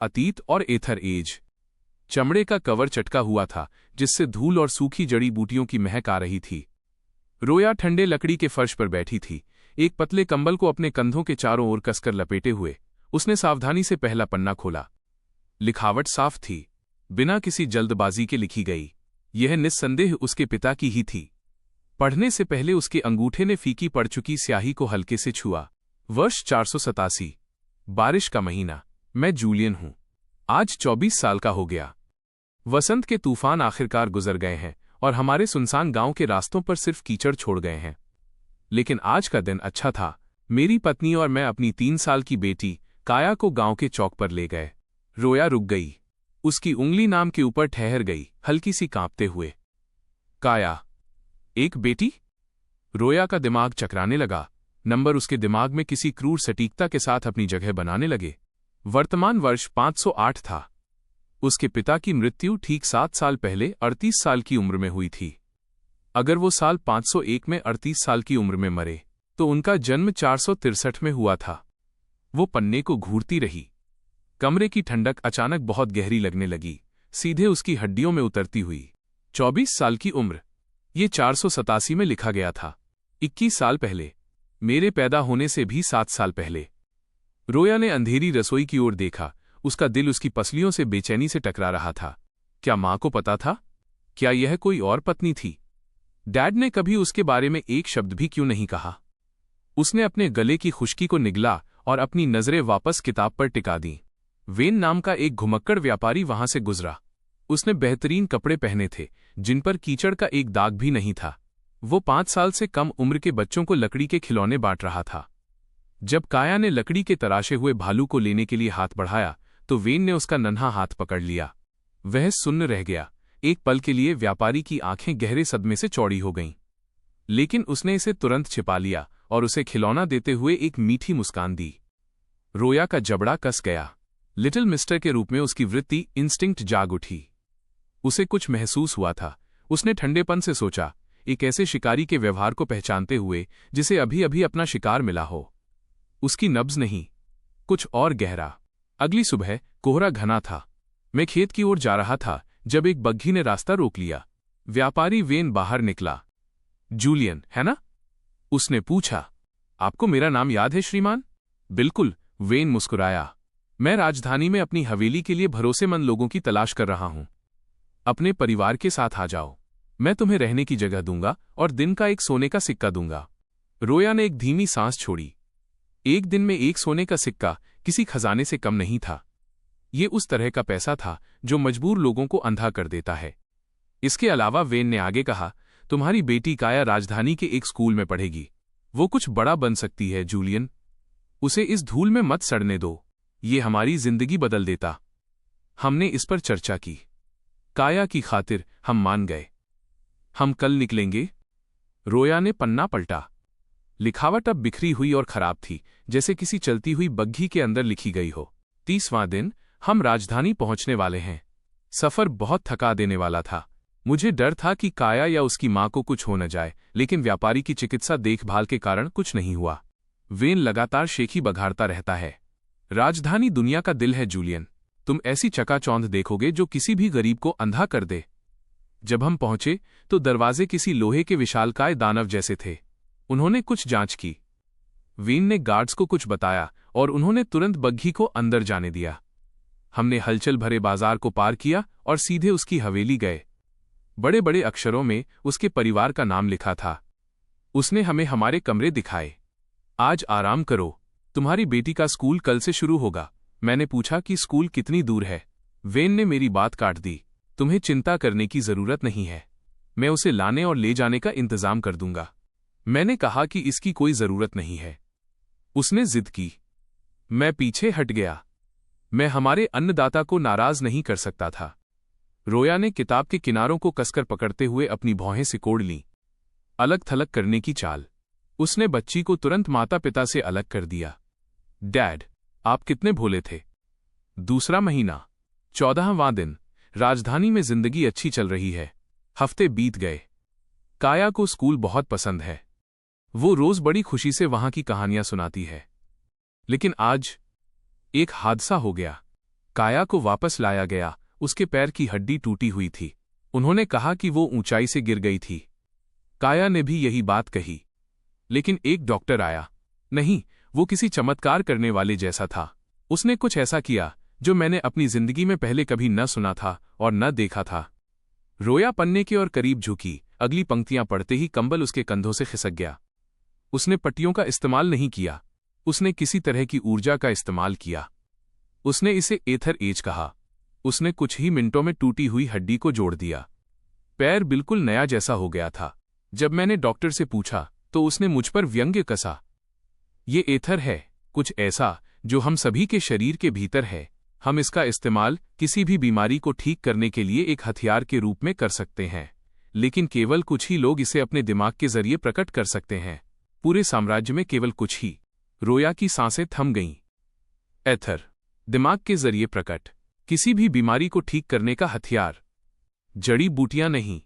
अतीत और एथर एज। चमड़े का कवर चटका हुआ था जिससे धूल और सूखी जड़ी बूटियों की महक आ रही थी। रोया ठंडे लकड़ी के फर्श पर बैठी थी, एक पतले कंबल को अपने कंधों के चारों ओर कसकर लपेटे हुए। उसने सावधानी से पहला पन्ना खोला। लिखावट साफ थी, बिना किसी जल्दबाजी के लिखी गई। यह निस्संदेह उसके पिता की ही थी। पढ़ने से पहले उसके अंगूठे ने फीकी पड़ चुकी स्याही को हल्के से छुआ। वर्ष 487, बारिश का महीना। मैं जूलियन हूं। आज 24 साल का हो गया। वसंत के तूफान आखिरकार गुजर गए हैं और हमारे सुनसान गांव के रास्तों पर सिर्फ कीचड़ छोड़ गए हैं। लेकिन आज का दिन अच्छा था। मेरी पत्नी और मैं अपनी 3 साल की बेटी काया को गांव के चौक पर ले गए। रोया रुक गई। उसकी उंगली नाम के ऊपर ठहर गई, हल्की सी कांपते हुए। काया, एक बेटी? रोया का दिमाग चकराने लगा। नंबर उसके दिमाग में किसी क्रूर सटीकता के साथ अपनी जगह बनाने लगे। वर्तमान वर्ष 508 था। उसके पिता की मृत्यु ठीक 7 साल पहले 38 साल की उम्र में हुई थी। अगर वो साल 501 में 38 साल की उम्र में मरे तो उनका जन्म 463 में हुआ था। वो पन्ने को घूरती रही। कमरे की ठंडक अचानक बहुत गहरी लगने लगी, सीधे उसकी हड्डियों में उतरती हुई। 24 साल की उम्र, ये 487 में लिखा गया था। 21 साल पहले, मेरे पैदा होने से भी 7 साल पहले। रोया ने अंधेरी रसोई की ओर देखा। उसका दिल उसकी पसलियों से बेचैनी से टकरा रहा था। क्या मां को पता था? क्या यह कोई और पत्नी थी? डैड ने कभी उसके बारे में एक शब्द भी क्यों नहीं कहा? उसने अपने गले की खुश्की को निगला और अपनी नजरें वापस किताब पर टिका दी। वेन नाम का एक घुमक्कड़ व्यापारी वहां से गुजरा। उसने बेहतरीन कपड़े पहने थे जिन पर कीचड़ का एक दाग भी नहीं था। वो 5 साल से कम उम्र के बच्चों को लकड़ी के खिलौने बांट रहा था। जब काया ने लकड़ी के तराशे हुए भालू को लेने के लिए हाथ बढ़ाया तो वेन ने उसका नन्हा हाथ पकड़ लिया। वह सुन्न रह गया। एक पल के लिए व्यापारी की आंखें गहरे सदमे से चौड़ी हो गईं। लेकिन उसने इसे तुरंत छिपा लिया और उसे खिलौना देते हुए एक मीठी मुस्कान दी। रोया का जबड़ा कस गया। लिटिल मिस्टर के रूप में उसकी वृत्ति इंस्टिंक्ट जाग उठी। उसे कुछ महसूस हुआ था। उसने ठंडेपन से सोचा, एक ऐसे शिकारी के व्यवहार को पहचानते हुए जिसे अभी अभी अपना शिकार मिला हो। उसकी नब्ज नहीं, कुछ और गहरा। अगली सुबह कोहरा घना था। मैं खेत की ओर जा रहा था जब एक बग्घी ने रास्ता रोक लिया। व्यापारी वेन बाहर निकला। जूलियन, है ना? उसने पूछा। आपको मेरा नाम याद है श्रीमान? बिल्कुल, वेन मुस्कुराया। मैं राजधानी में अपनी हवेली के लिए भरोसेमंद लोगों की तलाश कर रहा हूं। अपने परिवार के साथ आ जाओ। मैं तुम्हें रहने की जगह दूंगा और दिन का एक सोने का सिक्का दूंगा। रोया ने एक धीमी सांस छोड़ी। एक दिन में एक सोने का सिक्का किसी खजाने से कम नहीं था। ये उस तरह का पैसा था जो मजबूर लोगों को अंधा कर देता है। इसके अलावा वेन ने आगे कहा, तुम्हारी बेटी काया राजधानी के एक स्कूल में पढ़ेगी। वो कुछ बड़ा बन सकती है जूलियन। उसे इस धूल में मत सड़ने दो। ये हमारी जिंदगी बदल देता। हमने इस पर चर्चा की। काया की खातिर हम मान गए। हम कल निकलेंगे। रोया ने पन्ना पलटा। लिखावट अब बिखरी हुई और खराब थी, जैसे किसी चलती हुई बग्घी के अंदर लिखी गई हो। 30वां दिन, हम राजधानी पहुंचने वाले हैं। सफर बहुत थका देने वाला था। मुझे डर था कि काया या उसकी मां को कुछ हो न जाए, लेकिन व्यापारी की चिकित्सा देखभाल के कारण कुछ नहीं हुआ। वेन लगातार शेखी बघाड़ता रहता है। राजधानी दुनिया का दिल है जूलियन। तुम ऐसी चकाचौंध देखोगे जो किसी भी गरीब को अंधा कर दे। जब हम पहुंचे तो दरवाजे किसी लोहे के विशालकाय दानव जैसे थे। उन्होंने कुछ जांच की। वेन ने गार्ड्स को कुछ बताया और उन्होंने तुरंत बग्घी को अंदर जाने दिया। हमने हलचल भरे बाजार को पार किया और सीधे उसकी हवेली गए। बड़े बड़े अक्षरों में उसके परिवार का नाम लिखा था। उसने हमें हमारे कमरे दिखाए। आज आराम करो, तुम्हारी बेटी का स्कूल कल से शुरू होगा। मैंने पूछा कि स्कूल कितनी दूर है। वेन ने मेरी बात काट दी। तुम्हें चिंता करने की जरूरत नहीं है। मैं उसे लाने और ले जाने का इंतजाम कर दूंगा। मैंने कहा कि इसकी कोई जरूरत नहीं है। उसने जिद की। मैं पीछे हट गया। मैं हमारे अन्नदाता को नाराज नहीं कर सकता था। रोया ने किताब के किनारों को कसकर पकड़ते हुए अपनी भौहें सिकोड़ लीं। अलग थलग करने की चाल। उसने बच्ची को तुरंत माता पिता से अलग कर दिया। डैड, आप कितने भोले थे। दूसरा महीना, 14वां दिन। राजधानी में जिंदगी अच्छी चल रही है। हफ्ते बीत गए। काया को स्कूल बहुत पसंद है। वो रोज बड़ी खुशी से वहां की कहानियां सुनाती है। लेकिन आज एक हादसा हो गया। काया को वापस लाया गया। उसके पैर की हड्डी टूटी हुई थी। उन्होंने कहा कि वो ऊंचाई से गिर गई थी। काया ने भी यही बात कही। लेकिन एक डॉक्टर आया। नहीं, वो किसी चमत्कार करने वाले जैसा था। उसने कुछ ऐसा किया जो मैंने अपनी जिंदगी में पहले कभी न सुना था और न देखा था। रोया पन्ने के और करीब झुकी। अगली पंक्तियां पढ़ते ही कंबल उसके कंधों से खिसक गया। उसने पट्टियों का इस्तेमाल नहीं किया। उसने किसी तरह की ऊर्जा का इस्तेमाल किया। उसने इसे एथर एज कहा। उसने कुछ ही मिनटों में टूटी हुई हड्डी को जोड़ दिया। पैर बिल्कुल नया जैसा हो गया था। जब मैंने डॉक्टर से पूछा तो उसने मुझ पर व्यंग्य कसा। ये एथर है, कुछ ऐसा जो हम सभी के शरीर के भीतर है। हम इसका इस्तेमाल किसी भी बीमारी को ठीक करने के लिए एक हथियार के रूप में कर सकते हैं, लेकिन केवल कुछ ही लोग इसे अपने दिमाग के जरिए प्रकट कर सकते हैं। पूरे साम्राज्य में केवल कुछ ही। रोया की सांसें थम गईं। एथर, दिमाग के जरिए प्रकट, किसी भी बीमारी को ठीक करने का हथियार। जड़ी बूटियां नहीं,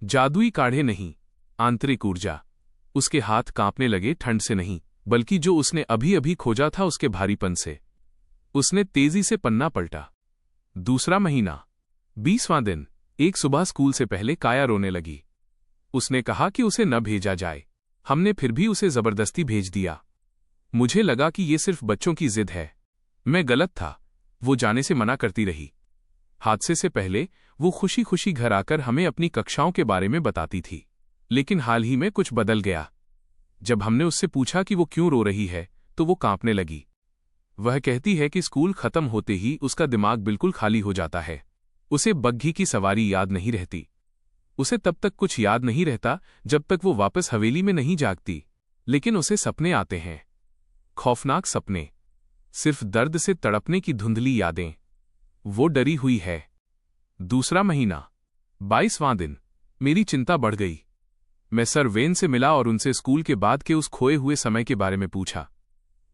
जादुई काढ़े नहीं, आंतरिक ऊर्जा। उसके हाथ कांपने लगे, ठंड से नहीं बल्कि जो उसने अभी अभी खोजा था उसके भारीपन से। उसने तेजी से पन्ना पलटा। दूसरा महीना, 20वां दिन। एक सुबह स्कूल से पहले काया रोने लगी। उसने कहा कि उसे न भेजा जाए। हमने फिर भी उसे जबरदस्ती भेज दिया। मुझे लगा कि ये सिर्फ बच्चों की जिद है। मैं गलत था। वो जाने से मना करती रही। हादसे से पहले वो खुशी खुशी घर आकर हमें अपनी कक्षाओं के बारे में बताती थी। लेकिन हाल ही में कुछ बदल गया। जब हमने उससे पूछा कि वो क्यों रो रही है तो वो कांपने लगी। वह कहती है कि स्कूल खत्म होते ही उसका दिमाग बिल्कुल खाली हो जाता है। उसे बग्घी की सवारी याद नहीं रहती। उसे तब तक कुछ याद नहीं रहता जब तक वो वापस हवेली में नहीं जागती। लेकिन उसे सपने आते हैं, खौफनाक सपने, सिर्फ दर्द से तड़पने की धुंधली यादें। वो डरी हुई है। दूसरा महीना, 22वां दिन। मेरी चिंता बढ़ गई। मैं सर वेन से मिला और उनसे स्कूल के बाद के उस खोए हुए समय के बारे में पूछा।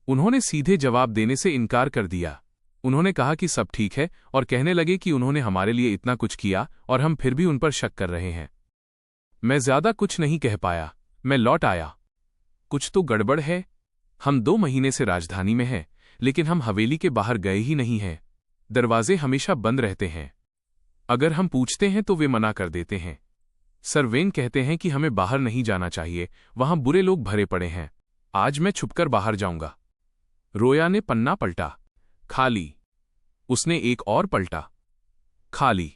उन्होंने सीधे जवाब देने से इनकार कर दिया। उन्होंने कहा कि सब ठीक है और कहने लगे कि उन्होंने हमारे लिए इतना कुछ किया और हम फिर भी उन पर शक कर रहे हैं। मैं ज्यादा कुछ नहीं कह पाया। मैं लौट आया। कुछ तो गड़बड़ है। हम 2 महीने से राजधानी में हैं, लेकिन हम हवेली के बाहर गए ही नहीं हैं। दरवाजे हमेशा बंद रहते हैं। अगर हम पूछते हैं तो वे मना कर देते हैं। सर वेन कहते हैं कि हमें बाहर नहीं जाना चाहिए, वहां बुरे लोग भरे पड़े हैं। आज मैं छुपकर बाहर जाऊंगा। रोया ने पन्ना पलटा। खाली। उसने एक और पलटा। खाली।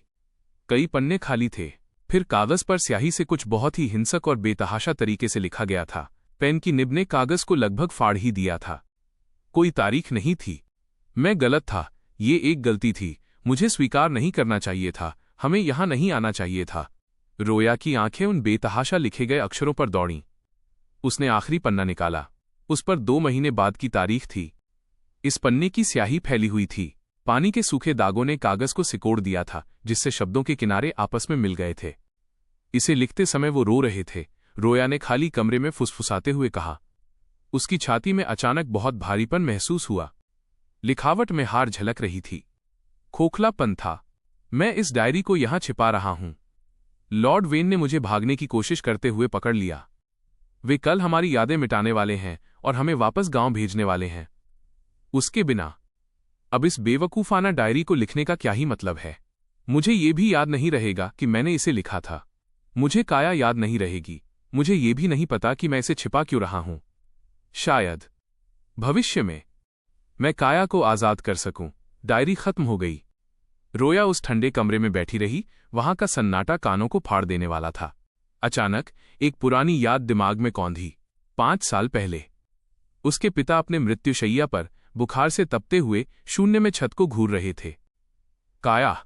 कई पन्ने खाली थे। फिर कागज पर स्याही से कुछ बहुत ही हिंसक और बेतहाशा तरीके से लिखा गया था। पेन की निब ने कागज को लगभग फाड़ ही दिया था। कोई तारीख नहीं थी। मैं गलत था। ये एक गलती थी। मुझे स्वीकार नहीं करना चाहिए था। हमें यहां नहीं आना चाहिए था। रोया की आंखें उन बेतहाशा लिखे गए अक्षरों पर दौड़ीं। उसने आखिरी पन्ना निकाला। उस पर 2 महीने बाद की तारीख थी। इस पन्ने की स्याही फैली हुई थी। पानी के सूखे दागों ने कागज को सिकोड़ दिया था, जिससे शब्दों के किनारे आपस में मिल गए थे। इसे लिखते समय वो रो रहे थे। रोया ने खाली कमरे में फुसफुसाते हुए कहा। उसकी छाती में अचानक बहुत भारीपन महसूस हुआ। लिखावट में हार झलक रही थी। खोखलापन था। मैं इस डायरी को यहां छिपा रहा हूं। लॉर्ड वेन ने मुझे भागने की कोशिश करते हुए पकड़ लिया। वे कल हमारी यादें मिटाने वाले हैं और हमें वापस गांव भेजने वाले हैं। उसके बिना अब इस बेवकूफाना डायरी को लिखने का क्या ही मतलब है। मुझे ये भी याद नहीं रहेगा कि मैंने इसे लिखा था। मुझे काया याद नहीं रहेगी। मुझे ये भी नहीं पता कि मैं इसे छिपा क्यों रहा हूं। शायद भविष्य में मैं काया को आजाद कर सकूं। डायरी खत्म हो गई। रोया उस ठंडे कमरे में बैठी रही। वहां का सन्नाटा कानों को फाड़ देने वाला था। अचानक एक पुरानी याद दिमाग में कौंधी। 5 साल पहले उसके पिता अपने मृत्युशैया पर बुखार से तपते हुए शून्य में छत को घूर रहे थे। काया।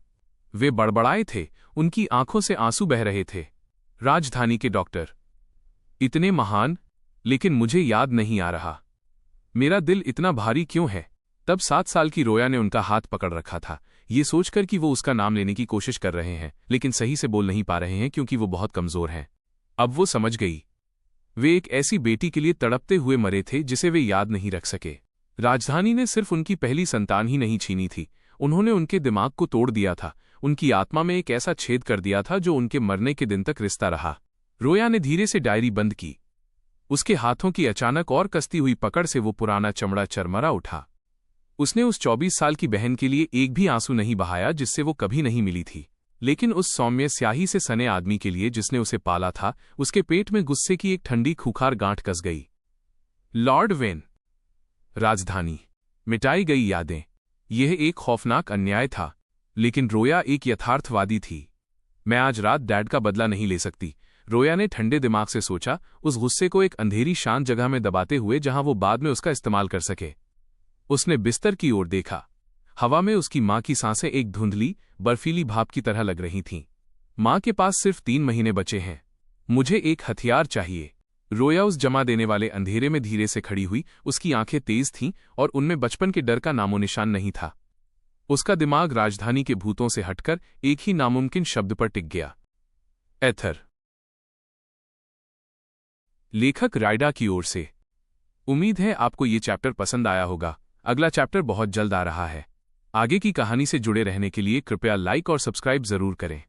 वे बड़बड़ाए थे। उनकी आंखों से आंसू बह रहे थे। राजधानी के डॉक्टर, इतने महान, लेकिन मुझे याद नहीं आ रहा। मेरा दिल इतना भारी क्यों है। तब 7 साल की रोया ने उनका हाथ पकड़ रखा था, ये सोचकर कि वो उसका नाम लेने की कोशिश कर रहे हैं, लेकिन सही से बोल नहीं पा रहे हैं क्योंकि वो बहुत कमजोर हैं। अब वो समझ गई। वे एक ऐसी बेटी के लिए तड़पते हुए मरे थे जिसे वे याद नहीं रख सके। राजधानी ने सिर्फ उनकी पहली संतान ही नहीं छीनी थी, उन्होंने उनके दिमाग को तोड़ दिया था। उनकी आत्मा में एक ऐसा छेद कर दिया था जो उनके मरने के दिन तक रिश्ता रहा। रोया ने धीरे से डायरी बंद की। उसके हाथों की अचानक और कसती हुई पकड़ से वो पुराना चमड़ा चरमरा उठा। उसने उस 24 साल की बहन के लिए एक भी आंसू नहीं बहाया जिससे वो कभी नहीं मिली थी, लेकिन उस सौम्य स्याही से सने आदमी के लिए जिसने उसे पाला था, उसके पेट में गुस्से की एक ठंडी खूंखार गांठ कस गई। Lord when. राजधानी। मिटाई गई यादें। यह एक खौफनाक अन्याय था, लेकिन रोया एक यथार्थवादी थी। मैं आज रात डैड का बदला नहीं ले सकती, रोया ने ठंडे दिमाग से सोचा, उस गुस्से को एक अंधेरी शांत जगह में दबाते हुए जहां वो बाद में उसका इस्तेमाल कर सके। उसने बिस्तर की ओर देखा। हवा में उसकी मां की सांसें एक धुंधली, बर्फीली भाप की तरह लग रही थीं। मां के पास सिर्फ 3 महीने बचे हैं। मुझे एक हथियार चाहिए। रोया उस जमा देने वाले अंधेरे में धीरे से खड़ी हुई। उसकी आंखें तेज थीं और उनमें बचपन के डर का नामोनिशान नहीं था। उसका दिमाग राजधानी के भूतों से हटकर एक ही नामुमकिन शब्द पर टिक गया। एथर। लेखक राइडा की ओर से। उम्मीद है आपको ये चैप्टर पसंद आया होगा। अगला चैप्टर बहुत जल्द आ रहा है। आगे की कहानी से जुड़े रहने के लिए कृपया लाइक और सब्सक्राइब जरूर करें।